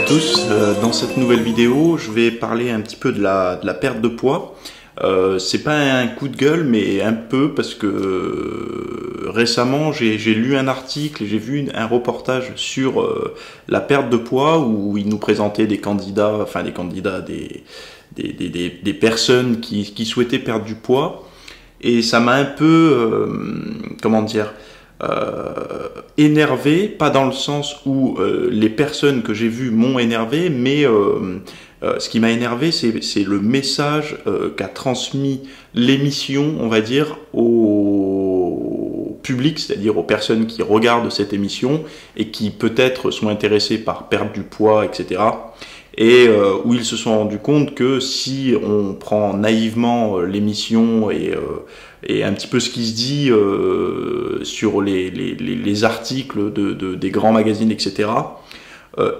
tous, dans cette nouvelle vidéo, je vais parler un petit peu de la perte de poids. C'est pas un coup de gueule, mais un peu parce que récemment j'ai lu un article et j'ai vu un reportage sur la perte de poids où il nous présentait des candidats, des personnes qui souhaitaient perdre du poids, et ça m'a un peu, comment dire, énervé, pas dans le sens où les personnes que j'ai vues m'ont énervé, mais ce qui m'a énervé, c'est le message qu'a transmis l'émission, on va dire, au public, c'est-à-dire aux personnes qui regardent cette émission et qui peut-être sont intéressées par perdre du poids, etc. Et où ils se sont rendus compte que si on prend naïvement l'émission et un petit peu ce qui se dit sur les articles des grands magazines, etc.,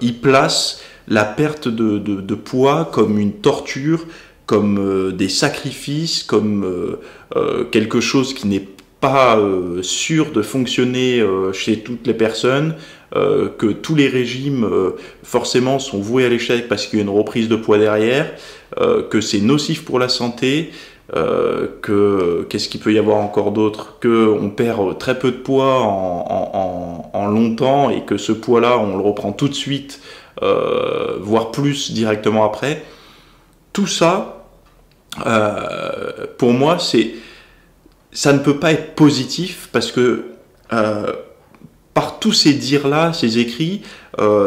ils placent la perte de poids comme une torture, comme des sacrifices, comme quelque chose qui n'est pas sûr de fonctionner chez toutes les personnes, que tous les régimes forcément sont voués à l'échec parce qu'il y a une reprise de poids derrière, que c'est nocif pour la santé, qu'est-ce qu'il peut y avoir encore d'autre, qu'on perd très peu de poids en longtemps et que ce poids-là on le reprend tout de suite, voire plus directement après. Tout ça, pour moi, ça ne peut pas être positif parce que par tous ces dires-là, ces écrits,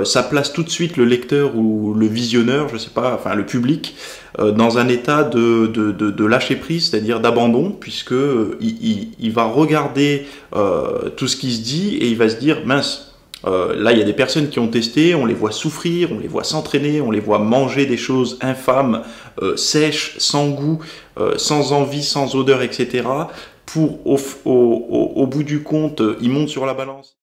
ça place tout de suite le lecteur ou le visionneur, je sais pas, enfin le public, dans un état de lâcher prise, c'est-à-dire d'abandon, puisque il va regarder tout ce qui se dit et il va se dire mince, là il y a des personnes qui ont testé, on les voit souffrir, on les voit s'entraîner, on les voit manger des choses infâmes, sèches, sans goût, sans envie, sans odeur, etc. Pour au bout du compte, ils montent sur la balance.